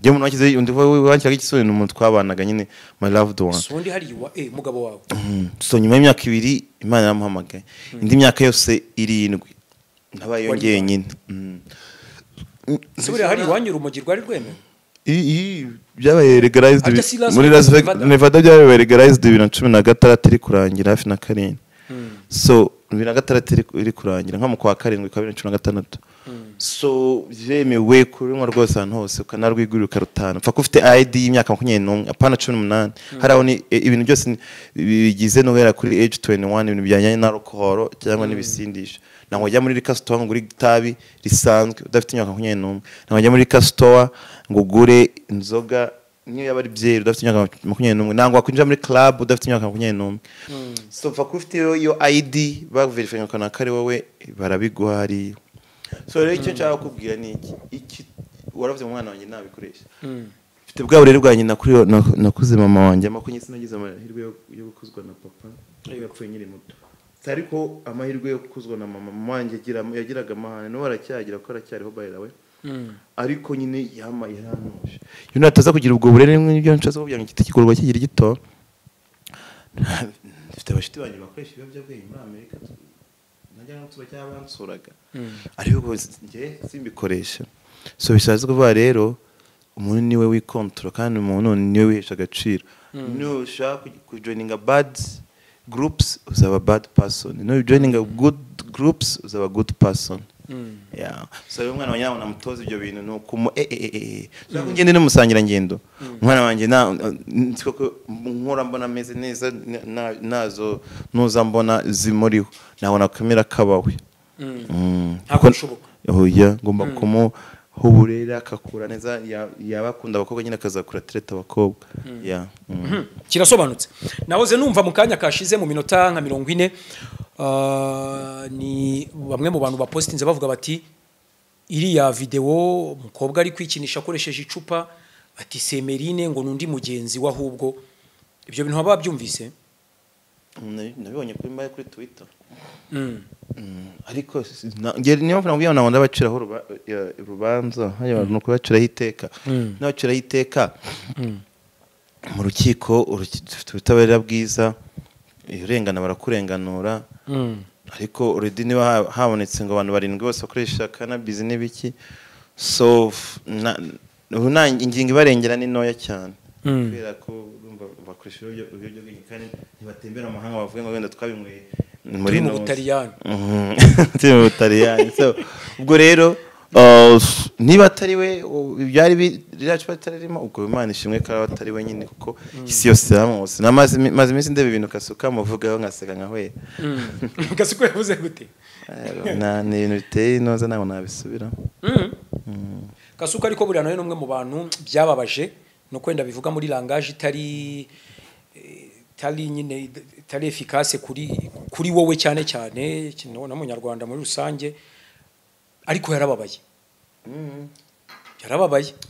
S1: Jye umuntu wakize undi wancyaka igisore n'umuntu twabanaga nyine my loved one.
S2: So ndi hari mugabo wawe.
S1: So nyuma y'imyaka 2 Imana yamuhamagaye. Indi myaka yose 7 nabaye yongeye nyine.
S2: Subira hari wanyura umugirwa ari rweme.
S1: Byabaye legalized muri Las Vegas Nevada byabaye legalized 2016 iri kurangira hafi na 7. So 2016 iri kurangira nka mu kwa 7 kwa 2016. So jemewe kurimwa rwose ahantu hose ukanarwigurira ukarutana pfa ko ufite ID y'imyaka 21 apana 18 haraho ni ibintu byose bigize no hera kuri age 21 ibintu byanyanye na alcohol cyangwa n'ibisindisha nango jya muri liquor store nguri tabi risanzwe udafite imyaka 21 nango jya muri liquor store ngo gure inzoga niyo yaba ari byeri udafite imyaka 21 nango wakwinjira muri club udafite imyaka 21 so pfa ko ufite yo ID baverifying kana kare wowe barabiguha hari. So rero icyo nshaka kubwira ni iki waravuze mu mwana wanjye nabikoresha mfite bwa burere bwanjye nakuze mama wanjye amakunye sinagize amahirwe yo gukuzwa na papa yapfuye nyiri muto ariko amahirwe yo gukuzwa na mama wanjye yagiraga amahane no baracyagira ko aracyariho bayirawe ariko nyine yaranuje yo nataza kugira ubwo burere n'ibyo nshatse kubwira ngo igiti kigorwa kigira gito mfite abashiti banjye bakoresha ibiyobyabwenge muri Amerika najya ntuba cyabansuraga ariko nge simbikoresha so bishaje kuvuga rero umuntu niwe wikontrola kandi umuntu niwe wihesha agaciro no ushaka kujoininga bad groups uzaba bad person no joining a good groups uzaba good person. Yeah, so rero umwana wanjye namutoza ibyo bintu no kumu so ngende n'umusangira ngendo umwana wanjye niko nkora mbona meze neza nazo nuza mbona zimuriho nabona kamera kabawe
S2: ntabwo bishoboka
S1: oya ngomba kumuha uburere akakura neza yaba akunda abakobwa nyine akazakura tereta abakobwa
S2: kirasobanutse nahoze numva mu kanya kashize mu minota nka 40 ni bamwe mu bantu bapostinze bavuga bati iriya video umukobwa ari kwikinisha akoresheje icupa ati Semerine ngo nundi mugenzi wahubwo ibyo bintu baba byumvise
S1: nabibonye kuri Twitter ariko niyo mpamvu nabwiye nabonda baciraho urubanza hanyuma no kubaciraho iteka n'abaciraho iteka mu rukiko ubutabera bwiza urengana barakurenganura ariko already niba habonetse ngo abantu barindwi bose bakoresha cannabis n'ibiki so ingingo ibarengera ni noya cyane kubera ko bakoresha uburyo bwinshi kandi ntibatembera mu mahanga bavuga ngo wenda twabinyweye
S2: muri mu Butaliyani
S1: mu Butaliyani so ubwo rero niba atari we byari biracu batarimo ubwo Imana ishimwe ko atari we nyine kuko isi yose yaramose maze iminsi ndebe ibintu Kasuka muvugaho ngaseka nkahwe
S2: Kasuka yavuze gute
S1: ni ibintu biteye inoza nawe nabisubira
S2: Kasuka ariko buriya nawe n'umwe mu bantu byababaje no kwenda bivuga muri langage itari nyine itari efficace kuri wowe cyane cyane na munyarwanda muri rusange ariko yarababaye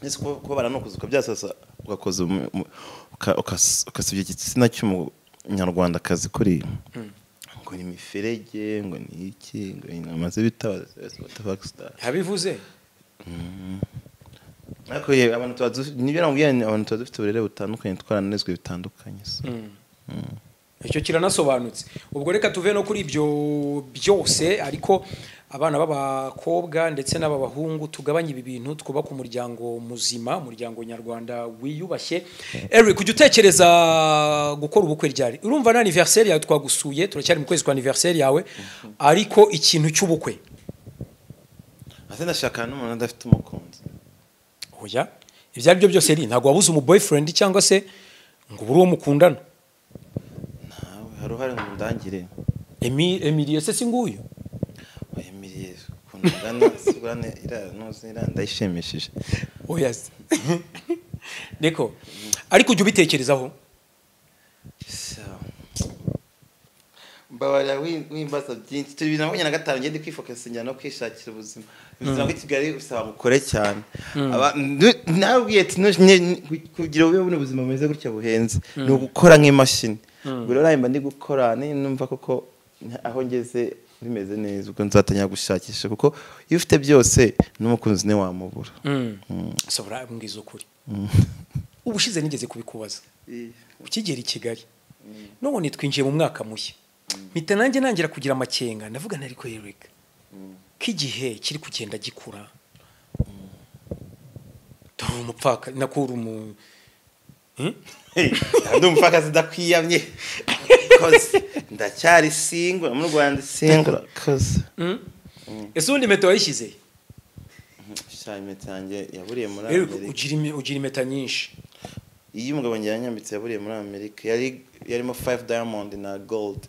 S1: nese ko baranokuzuka byasasa ugakoza ukasubye igitsina cy'umunyarwanda kazi kuri ngo ni miferege ngo ni iki ngo amaze bitabaza
S2: yabivuze
S1: ariko abantu nibyo namubwiye abantu dufite uburere butandukanye twaranezwe bitandukanye
S2: icyo kiranasobanutse ubwo reka tuve no kuri ibyo byose ariko abana b'abakobwa ndetse n'abahungu tugabanye ibi bintu twubaka umuryango muzima umuryango nyarwanda wiyubashye Eric kujya utekereza gukora ubukwe ryari urumva na anniversaire yawe twagusuye turacyari mu kwezi kwa anniversaire yawe ariko ikintu cy'ubukwe
S1: ase ndashaka n'umuntu adafite umukunzi
S2: oya ibyo ari byo byose ntabwo wabuze umu boyfriend cyangwa se ngo buri uwo mukundana
S1: nawe haruhare mu ndangire
S2: Emilie se singuyu
S1: Emilie kundana sigurane ira ndayishimishije
S2: oya Neko ariko ujye ubitekerezaho
S1: mbabara wimbaza byinshi turi 2025 ngende kwifocus njya no kwishakira ubuzima bizaba ko Kigali usaba gukore cyane nabwiye ati kugira ube bune ubuzima bumeze gutya buhenze no gukora nk'imashini ubwo rero ndi gukora numva koko aho ngeze bimeze neza ubwo nzatanya gushakisha kuko iyo ufite byose n'umukunzi ne wamubura
S2: sobra mbwiza ukuri ubushize nigeze kubikubaza ukigera i Kigali none twinjiye mu mwaka mushya mpita nanjye nangira kugira amakenga ndavuga nari ko Eric kigihe kiri kugenda gikura dore umupfaka nakura umu
S1: ndi umupfaka zidakwiyamye koze ndacyari single mu Rwanda single koze
S2: ese undi meto yishyize
S1: impeta yaburiye muri Amerika
S2: ugira impeta nyinshi
S1: iyo umugabo njye yanyambitse yaburiye muri Amerika yarimo 5 diamond na gold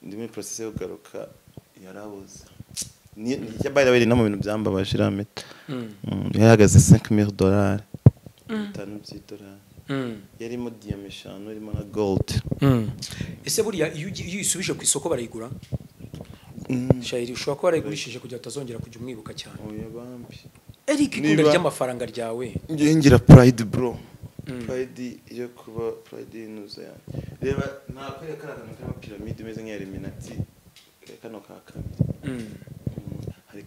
S1: ndi muri process yo kugaruka yarabuze ni by the way no mu bintu byambabaje irameta yahagaze $5,000 $5,000 yarimo diamond irimo na gold
S2: ese buriya iyo isubije ku isoko barayigura shayiri ushobora kuba warayigurishije kugira utazongera kujya umwibuka cyane
S1: oya bambi
S2: Eric ikunda ry'amafaranga ryawe
S1: ngira pride bro pride yo kuba pride inuza yani reba nakwereka akantu kama pyramide imeze nk'iya Illuminati kano ka kabiri hari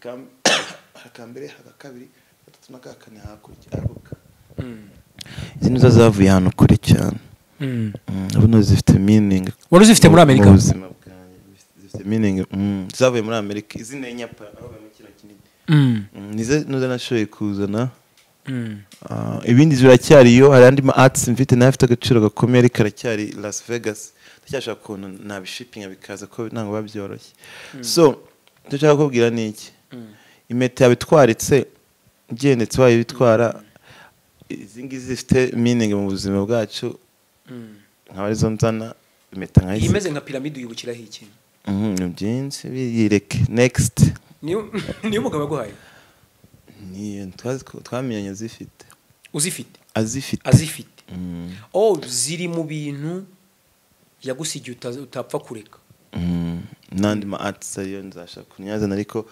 S1: kambere haka kabiri gatatu na kakane hakurya aruka izi nizo zavuye hano kure cyane abano zifite meaning
S2: wari zifite muri Amerika
S1: ubuzima bwanjye zifite meaning zavuye muri Amerika izi ne nyapa aho bamukira kinini nize nuza nashoye kuzana ibindi ziracyariyo hari andi ma arts mfite nafite agaciro gakomeye ari karacyari Las Vegas ndacyashaka kuntu nabishipinga bikaza ko ntango babyoroshye so ndashaka kubwira niki impeta yabitwaritse ngendetse wayo bitwara izingi zifite meaning mu buzima bwacu nk'abari zo nzana impeta nkayizi
S2: imeze nka pyramide uyibukiraho iki
S1: byinshi bireke next
S2: niyo mugabo yaguhaye
S1: ni twamenye zifite
S2: uzifite
S1: azifite
S2: ziri mu bintu yagusigiye utapfa kureka
S1: nandi ma arts ariyo nzashaka kunyazana ariko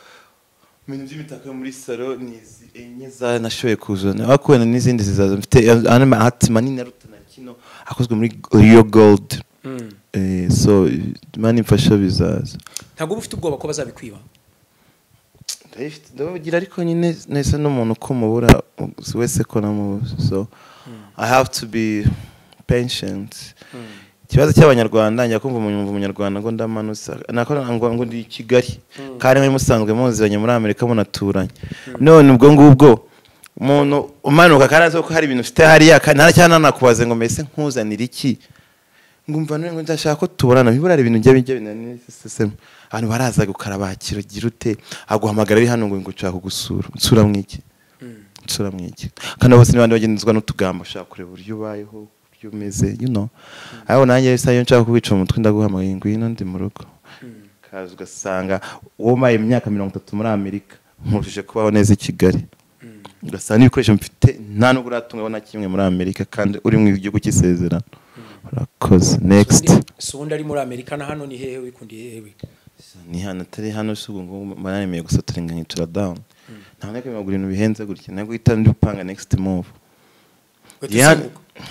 S1: ibintu by'imitako muri salo ni enye za nashoboye kuzana bakubona n'izindi zizaza mfite ma arts manini arutana kino akozwe muri Rio Gold so mani mfasha bizaza
S2: ntabwo ufite ubwoba ko bazabikwiba
S1: ndabagira ariko nyine nese n'umuntu ko mubura wese ko namubuze so I have to be patient ikibazo cy'abanyarwanda njya kumva umunyarwanda ngo ndamanusa ngo ndi Kigali kandi mwe musanzwe muziranye muri Amerika munaturanye none ubwo ngubwo umuntu umanuka kandi ko hari ibintu ufite hariya kandi cyane nakubaze ngo mese nkuzanira iki ngumva none ndashaka ko tuborana bibura ibintu njye binanise abantu baraza gukarabakira girute aguhamagara ari hano ngo nshaka kugusura nsura mwiki kandi bose n'abandi bagenzwa n'utugambo ushaka kureba uburyo ubayeho uburyo umeze aho nanjye sayo nshaka kubica mu mutwe ndaguhamagaye ngwino ndi mu rugo kaza ugasanga uwo maye imyaka 30 muri Amerika nkurije kubaho neza i Kigali ugasanga n'ibikoresho mfite nta nubwo uratunga na kimwe muri Amerika kandi uri mu gihugu cy'isezerano urakoze next
S2: sundi ari muri Amerika na hano ni hehe wikundiye hehe
S1: ni hano atari hano sugo ngo bananimiye gusatura nkitura down ntabwo kwimagura ibintu bihenze gutya ntabwo uhita ndupanga next move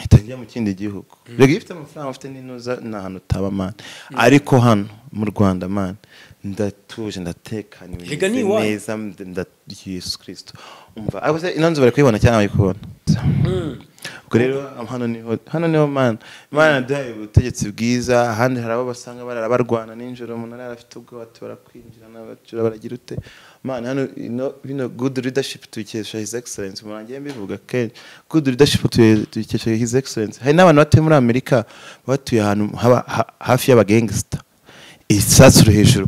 S1: itangiye mu kindi gihugu rega ifite amafaranga ufite n'inoza n'ahantu utaba man ariko hano mu Rwanda man ndatuje ndatekaniwe neza Yesu Kristo umva abose inanzo bari kwibona cyane bayikubona ubwo rero hano niho man adaye ubutegetsi bwiza ahandi hari abo basanga bararbarwana ninjoro umuntu arafite ubwo ati barakwinjira n'abacura baragira ute man hano bino good leadership tukesha his excellence murangiye mbivuga ke good leadership tukesha his excellence hari n'abantu batuye muri Amerika batuye ahantu hafi y'abagangster isasu hejuru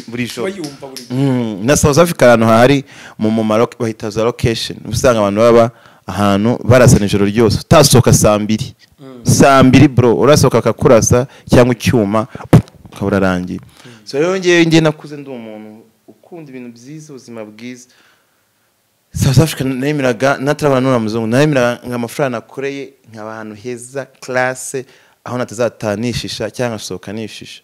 S1: buri show na South Africa ahantu hari mu Maroc bahita za location usanga abantu baba ahantu barasana ijoro ryose utasohoka saa 2 bro urasohoka akakurasa cyangwa icyuma ukabura rangiye so rero ngiye nakuze ndi umuntu ukunda ibintu byiza ubuzima bwiza South Africa nemeraga natarabana n'umuzungu nemeraga nk'amafaranga nakoreye nk'abantu heza classe aho natazatanishisha cyangwa sohokanishisha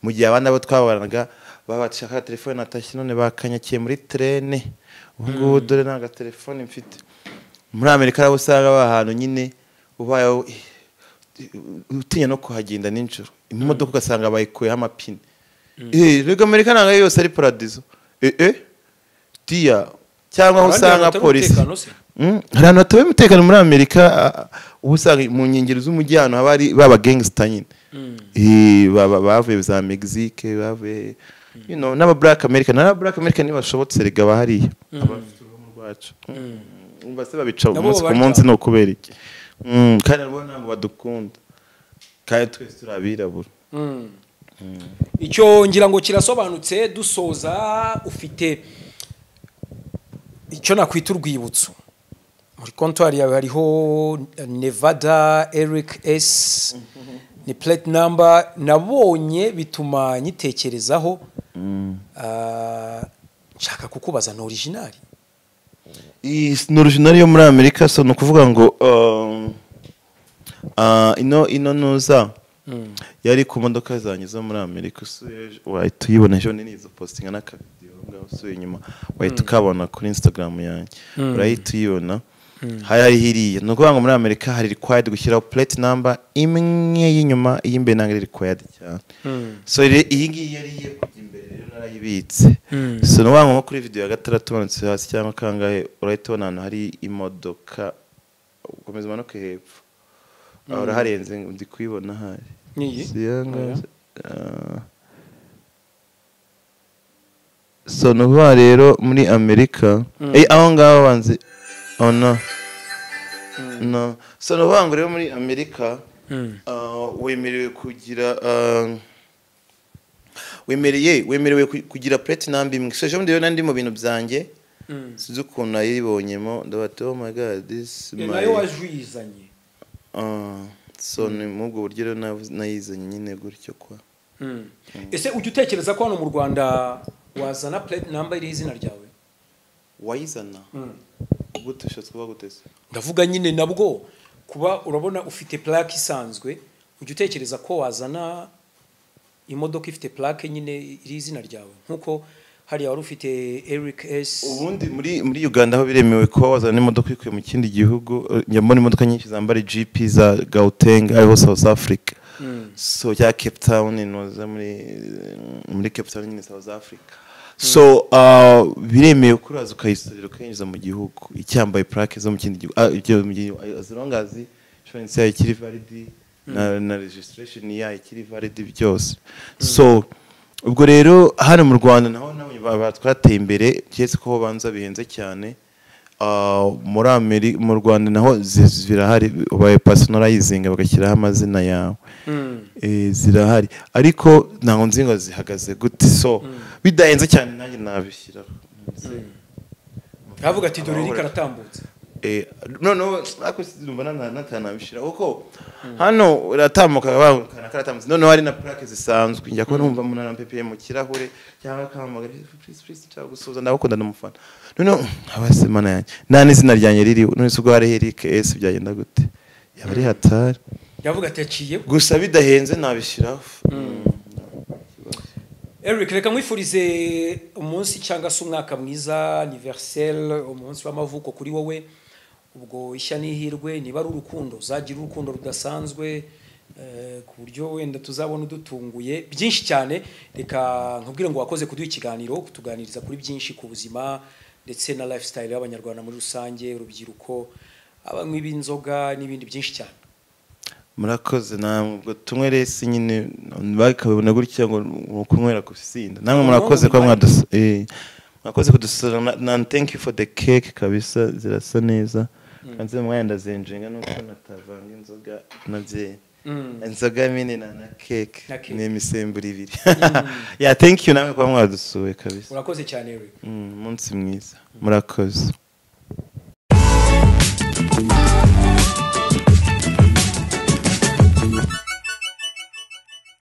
S1: mu gihe abandi abo twabanaga babashaka telefone natashye none bakanyakiye muri trene ubwo dore naga telefone mfite muri Amerika rabo usanga bahantu nyine ubaye utinya no kuhagenda ninjoro imodoka ugasanga bayikuyeho amapine rega Amerika nanga yose ari paradizo dia cyangwa usanga polisi hari batabe umutekano muri Amerika ubusanga mu nkengero z'umujyi hano abari baba gangster nyine bavuye za Mexique bavuye n'aba Black American ntibashobotse rega bahariye abafite uruhu rwacu umva se babica umunsi ku munsi no kubera iki kandi nabo ntabwo badukunda kandi twese turabirabura
S2: icyo ngira ngo kirasobanutse dusoza ufite icyo nakwita urwibutso muri kontwari yawe hariho Nevada Eric S ni plate number nabonye bituma nyitekerezaho nshaka kukubaza ni original
S1: ni original yo muri Amerika so no kuvuga ngo ino nuza yari ku modoka zanjye zo muri Amerika wahita uyibona ejo nizo postinga n'aka video ngaho usuye inyuma wahita ukabona kuri Instagram yanjye urahita uyibona hari hiriya no kuvuga ngo muri Amerika hari required gushyiraho plate number imwe y'inyuma y'imbere nangire required cyane so iyi ngiyi yari iye kujya imbere rero narayibitse so no wango kuri video ya gatandatu manutse hasi cyangwa kangahe urahita ubona hano hari imodoka ukomeza umanuke hepfo uraharenze ndi kuyibona hari so no rero muri Amerika aho ngaho banze no so no bango rero muri Amerika wemerewe kugira wemerewe kugira plate number imwe so je ndiyo nandi mu bintu byanjye sizo ukuntu nayibonyemo ndabati oh my god this
S2: nayo wajwizanye
S1: so ni mubwo buryo rero nayizanye nyine gutyo kwa
S2: ese ujya utekereza ko hano mu Rwanda wazana plate number iri izina ryawe
S1: wayizana gute ushatse kuba gutese
S2: ndavuga nyine nabwo kuba urabona ufite plaque isanzwe ujya utekereza ko wazana imodoka ifite plaque nyine iri izina ryawe nkuko hariya wari ufite Eric S
S1: ubundi muri Uganda aho biremewe ko wazana imodoka ikuye mu kindi gihugu njya mbona imodoka nyinshi zambara GP za Gauteng ariho South Africa so ya Cape Town inoza muri Cape Town nyine South Africa so biremewe kuraza ukayisorera ukayinjiza mu gihugu icyambaye plaque zo mu kindi gihugu as long as insurance yayo ikiri valid na registration yayo ikiri valid byose so ubwo rero hano mu Rwanda naho batwateye imbere cyese ko banza bihenze cyane mu Rwanda naho zirahari ubaye personalizing bagashyiraho amazina yawe zirahari ariko ntago nzingo zihagaze gute so bidahenze cyane nanjye nabishyiraho
S2: avuga ati dore iri karatambutse
S1: no ako ndumva natanabishira kuko hano uratambuka bakana karatambutse none hari na plaque zisanzwe njya ko numva umuntu arampepeye mu kirahure cyangwa kamagara please cyangwa gusuza ndabakunda n'umufana none abasemana yanjye nani izina ryanjye riri none ubwo hari Eric S byagenda gute yaba ari hatari
S2: yavuga ati yaciye
S1: gusa bidahenze nabishiraho
S2: Eric reka mwifurize umunsi cyangwa se umwaka mwiza anniversaire umunsi w'amavuko kuri wowe ubwo ishya n'ihirwe niba ari urukundo zagira urukundo rudasanzwe ku buryo wenda tuzabona udutunguye byinshi cyane reka nkubwire ngo wakoze kuduha ikiganiro kutuganiriza kuri byinshi ku buzima ndetse na lifestyle y'abanyarwanda muri rusange urubyiruko abanywi b'inzoga n'ibindi byinshi cyane
S1: murakoze namwe tumwe resi nyine bakabona gutya ngo kunywera kusinda namwe murakoze kwa mwakoze kudusura na thank you for the cake kabisa zirasa neza kanze mwenda zenjenga nuko natavanga inzoga navye inzoga mini na cake ni misemburi ibiri yeah thank you namwe kwa mwadusuwe kabisa
S2: urakoze cyane Eric
S1: umunsi mwiza murakoze